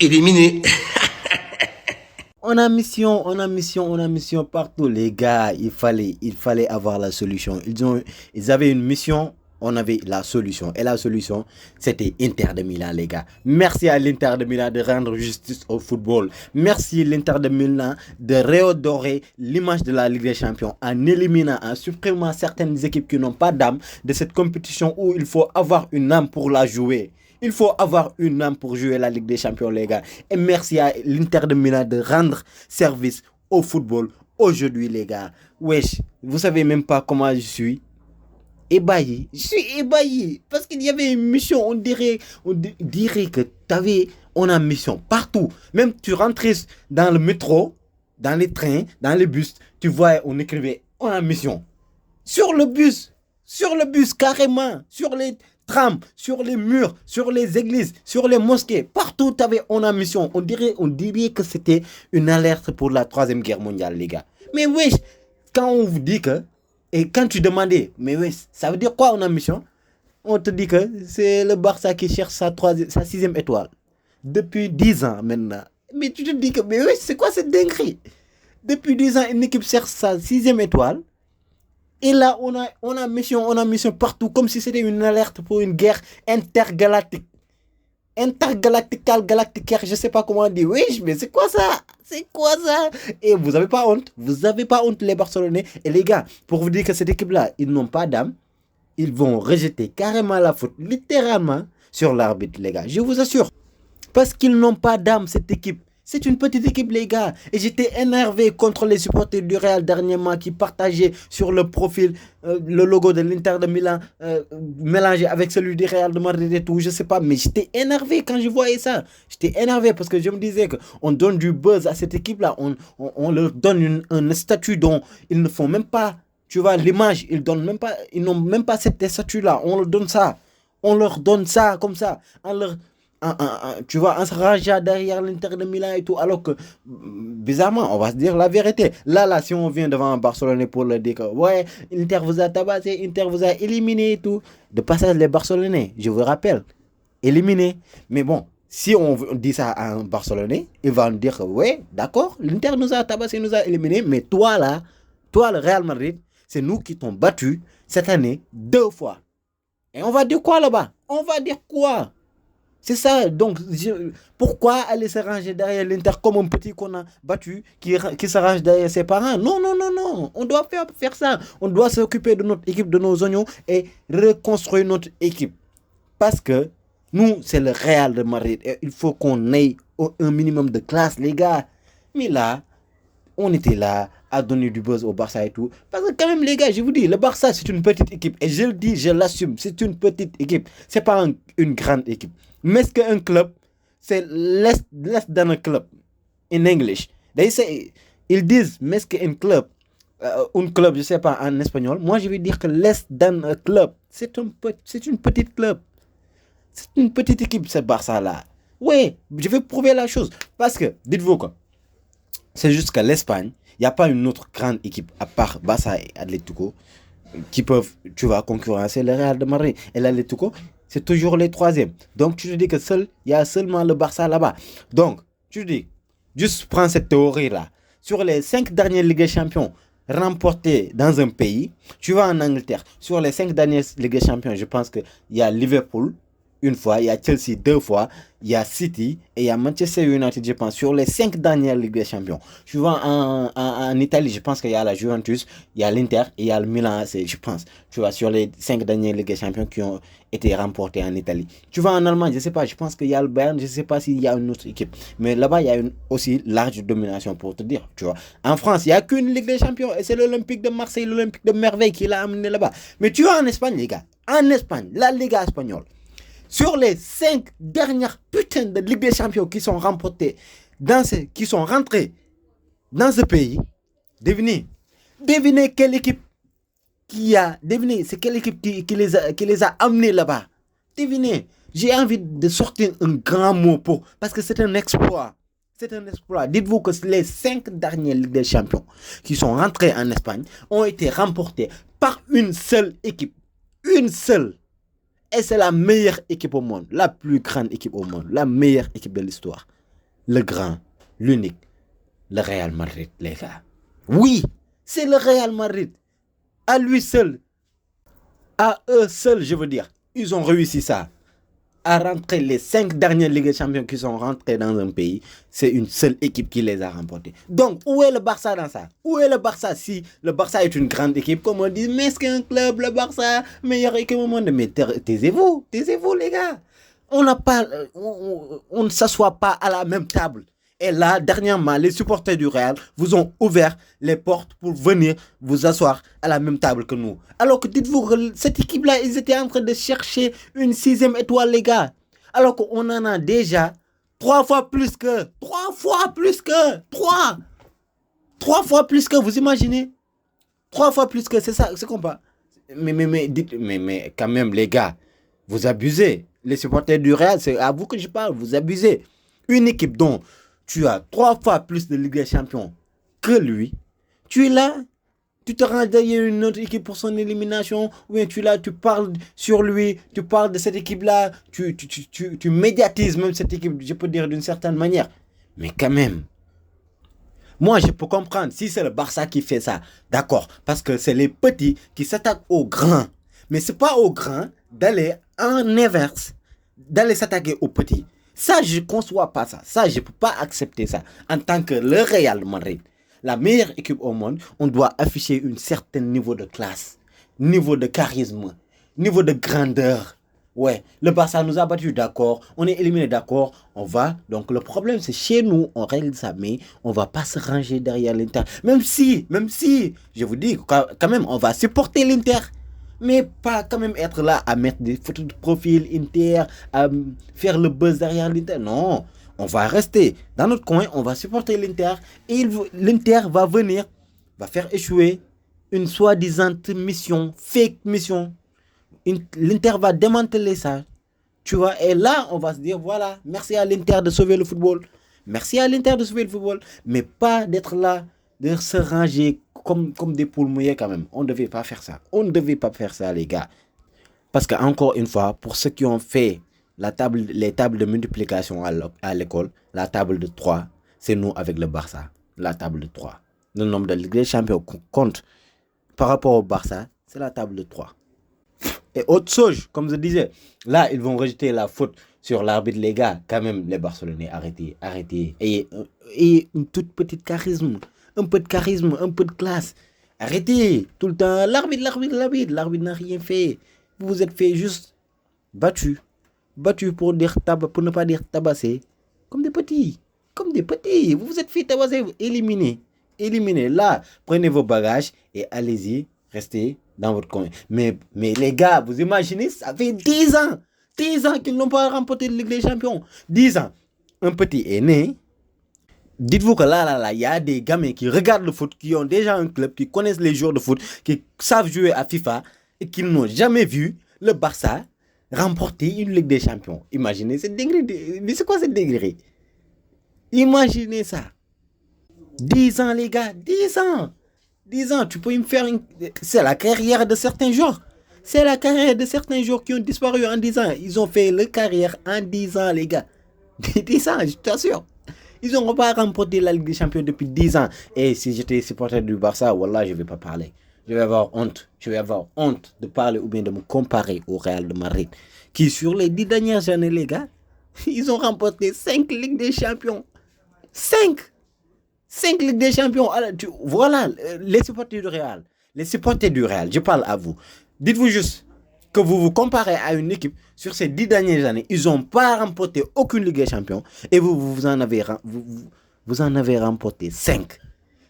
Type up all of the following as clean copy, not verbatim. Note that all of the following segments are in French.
Éliminé. On a mission partout, les gars. Il fallait avoir la solution. Ils avaient une mission, on avait la solution. Et la solution, c'était Inter de Milan, les gars. Merci à l'Inter de Milan de rendre justice au football. Merci l'Inter de Milan de redorer l'image de la Ligue des Champions en éliminant, en supprimant certaines équipes qui n'ont pas d'âme de cette compétition où il faut avoir une âme pour la jouer. Il faut avoir une âme pour jouer la Ligue des Champions, les gars. Et merci à l'Inter de Milan de rendre service au football aujourd'hui, les gars. Wesh, vous savez même pas comment je suis ébahi. Je suis ébahi. Parce qu'il y avait une mission, on dirait que on a une mission partout. Même tu rentrais dans le métro, dans les trains, dans les bus, tu vois, on écrivait, on a une mission. Sur le bus carrément, sur les trams, sur les murs, sur les églises, sur les mosquées, partout on a mission. On dirait que c'était une alerte pour la troisième guerre mondiale, les gars. Mais wesh, quand on vous dit que, et quand tu demandais, mais wesh, ça veut dire quoi on a mission? On te dit que c'est le Barça qui cherche sa sixième étoile. Depuis 10 ans maintenant. Mais tu te dis que, mais wesh, c'est quoi cette dinguerie? Depuis 10 ans, une équipe cherche sa sixième étoile. Et là, on a mission partout, comme si c'était une alerte pour une guerre intergalactique. Intergalactical, galacticaire, je sais pas comment dire. Oui, mais c'est quoi ça? C'est quoi ça? Et vous avez pas honte? Vous avez pas honte, les Barcelonais? Et les gars, pour vous dire que cette équipe-là, ils n'ont pas d'âme, ils vont rejeter carrément la faute, littéralement, sur l'arbitre, les gars. Je vous assure. Parce qu'ils n'ont pas d'âme, cette équipe. C'est une petite équipe, les gars. Et j'étais énervé contre les supporters du Real dernièrement qui partageaient sur le profil le logo de l'Inter de Milan mélangé avec celui du Real de Madrid et tout. Je sais pas, mais j'étais énervé quand je voyais ça. J'étais énervé parce que je me disais qu'on donne du buzz à cette équipe-là. On leur donne un statut dont ils ne font même pas, tu vois, l'image. Ils n'ont même pas cette statut-là. On leur donne ça. On leur donne ça comme ça. Tu vois, en se rangeant derrière l'Inter de Milan et tout, alors que, bizarrement, on va se dire la vérité. Là, si on vient devant un Barcelonais pour le dire que, ouais, Inter vous a tabassé, Inter vous a éliminé et tout, de passage, les Barcelonais, je vous rappelle, éliminés. Mais bon, si on dit ça à un Barcelonais, il va nous dire que, ouais, d'accord, l'Inter nous a tabassé, nous a éliminés, mais toi, là, toi, le Real Madrid, c'est nous qui t'ont battu cette année 2 fois. Et on va dire quoi là-bas? On va dire quoi? C'est ça, donc pourquoi aller se ranger derrière l'Inter comme un petit qu'on a battu qui se range derrière ses parents? Non, non, non, non, on doit faire ça. On doit s'occuper de notre équipe, de nos oignons et reconstruire notre équipe. Parce que nous, c'est le Real de Madrid et il faut qu'on ait un minimum de classe, les gars. Mais là, on était là à donner du buzz au Barça et tout. Parce que quand même, les gars, je vous dis, le Barça, c'est une petite équipe. Et je le dis, je l'assume, c'est une petite équipe. C'est pas une grande équipe. Mais ce qu'un club, c'est less than a club. In English. Ils disent, mais ce qu'un club, un club, je sais pas en espagnol. Moi, je vais dire que less than a club. C'est une petite club. C'est une petite équipe, ce Barça-là. Oui, je vais prouver la chose. Parce que, dites-vous quoi, c'est juste qu'à l'Espagne, il n'y a pas une autre grande équipe à part Barça et Atlético qui peuvent, tu vois, concurrencer le Real de Madrid. Et l'Atlético, c'est toujours les troisièmes. Donc, tu te dis que il y a seulement le Barça là-bas. Donc, tu te dis, juste prends cette théorie-là. Sur les 5 dernières Ligues des Champions remportées dans un pays, tu vas en Angleterre. Sur les 5 dernières Ligues des Champions, je pense qu'il y a Liverpool une fois, il y a Chelsea 2 fois, il y a City et il y a Manchester United, je pense, sur les 5 dernières Ligues des Champions. Tu vois, en Italie, je pense qu'il y a la Juventus, il y a l'Inter et il y a le Milan, je pense. Tu vois, sur les 5 dernières Ligues des Champions qui ont été remportées en Italie. Tu vois, en Allemagne, je sais pas, je pense qu'il y a le Bayern, je sais pas s'il y a une autre équipe. Mais là-bas, il y a aussi large domination pour te dire, tu vois. En France, il n'y a qu'une Ligue des Champions et c'est l'Olympique de Marseille, l'Olympique de Merveille qui l'a amené là-bas. Mais tu vois, en Espagne, les gars, en Espagne, la Liga espagnole, sur les 5 dernières putains de Ligue des Champions qui sont remportées, qui sont rentrées dans ce pays, devinez quelle équipe c'est quelle équipe qui les a amenés là-bas. Devinez, j'ai envie de sortir un grand mot parce que c'est un exploit. C'est un exploit. Dites-vous que les 5 dernières Ligues des Champions qui sont rentrées en Espagne ont été remportées par une seule équipe. Une seule. Et c'est la meilleure équipe au monde, la plus grande équipe au monde, la meilleure équipe de l'histoire. le grand, l'unique, le Real Madrid, les gars. Oui, c'est le Real Madrid. À lui seul, à eux seuls, je veux dire, ils ont réussi ça. À rentrer les 5 dernières Ligues des Champions qui sont rentrées dans un pays, c'est une seule équipe qui les a remportées. Donc, où est le Barça dans ça? Où est le Barça si le Barça est une grande équipe, comme on dit, mais c'est un club, le Barça, meilleure équipe au monde. Mais taisez-vous, les gars. On ne s'assoit pas à la même table. Et là, dernièrement, les supporters du Real vous ont ouvert les portes pour venir vous asseoir à la même table que nous. Alors que dites-vous que cette équipe-là, ils étaient en train de chercher une 6e étoile, les gars. Alors qu'on en a déjà 3 fois plus que. 3 fois plus que. 3 fois plus que, vous imaginez? 3 fois plus que, c'est ça, c'est qu'on pas. Mais quand même, les gars, vous abusez. Les supporters du Real, c'est à vous que je parle, vous abusez. Une équipe dont tu as 3 fois plus de Ligue des Champions que lui, tu es là, tu te rends derrière une autre équipe pour son élimination, ou bien tu es là, tu parles sur lui, tu parles de cette équipe-là, tu médiatises même cette équipe, je peux dire d'une certaine manière. Mais quand même, moi je peux comprendre si c'est le Barça qui fait ça, d'accord, parce que c'est les petits qui s'attaquent aux grands. Mais c'est pas aux grands d'aller en inverse, d'aller s'attaquer aux petits. Ça, je ne conçois pas ça. Ça, je ne peux pas accepter ça. En tant que le Real Madrid, la meilleure équipe au monde, on doit afficher un certain niveau de classe, niveau de charisme, niveau de grandeur. Ouais, le Barça nous a battus, d'accord. On est éliminé, d'accord. On va. Donc, le problème, c'est chez nous, on règle ça, mais on ne va pas se ranger derrière l'Inter. Même si, je vous dis, quand même, on va supporter l'Inter. Mais pas quand même être là à mettre des photos de profil Inter, à faire le buzz derrière l'Inter. Non, on va rester dans notre coin, on va supporter l'Inter. Et l'Inter va venir, va faire échouer une soi-disant mission, fake mission. L'Inter va démanteler ça. Tu vois, et là, on va se dire, voilà, merci à l'Inter de sauver le football. Merci à l'Inter de sauver le football. Mais pas d'être là, de se ranger comme des poules mouillées quand même. On ne devait pas faire ça. On ne devait pas faire ça, les gars. Parce que encore une fois, pour ceux qui ont fait les tables de multiplication à l'école, la table de 3, c'est nous avec le Barça. La table de 3. Le nombre de Ligue des Champions qu'on compte par rapport au Barça, c'est la table de 3. Et autre chose, comme je disais, là, ils vont rejeter la faute sur l'arbitre, les gars. Quand même, les Barcelonais, arrêtez. Et une toute petite charisme. Un peu de charisme, un peu de classe. Arrêtez. Tout le temps, l'arbitre. L'arbitre n'a rien fait. Vous vous êtes fait juste battu. Battu pour ne pas dire tabassé. Comme des petits. Vous vous êtes fait tabasser, éliminé. Là, prenez vos bagages et allez-y. Restez dans votre coin. Mais les gars, vous imaginez, ça fait 10 ans. 10 ans qu'ils n'ont pas remporté la Ligue des Champions. 10 ans. Un petit est né. Dites-vous que là, il y a des gamins qui regardent le foot, qui ont déjà un club, qui connaissent les joueurs de foot, qui savent jouer à FIFA et qui n'ont jamais vu le Barça remporter une Ligue des Champions. Imaginez cette dinguerie. Mais c'est quoi cette dinguerie? Imaginez ça. 10 ans, les gars. 10 ans. 10 ans, tu peux me faire C'est la carrière de certains joueurs. C'est la carrière de certains joueurs qui ont disparu en 10 ans. Ils ont fait leur carrière en 10 ans, les gars. 10 ans, je t'assure. Ils n'ont pas remporté la Ligue des Champions depuis 10 ans. Et si j'étais supporter du Barça, wallah, je ne vais pas parler. Je vais avoir honte. De parler ou bien de me comparer au Real de Madrid. Qui, sur les 10 dernières années, les gars, ils ont remporté 5 Ligues des Champions. 5 Ligues des Champions. Alors, voilà, les supporters du Real, je parle à vous. Dites-vous juste que vous vous comparez à une équipe sur ces 10 dernières années. Ils n'ont pas remporté aucune Ligue des Champions. Et vous en avez remporté 5.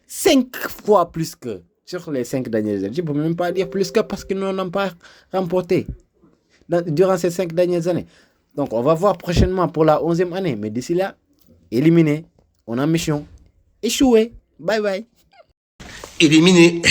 5 fois plus que sur les 5 dernières années. Je ne peux même pas dire plus que parce qu'ils n'en ont pas remporté durant ces 5 dernières années. Donc, on va voir prochainement pour la 11e année. Mais d'ici là, éliminé. On a mission. Échoué. Bye bye. Éliminé.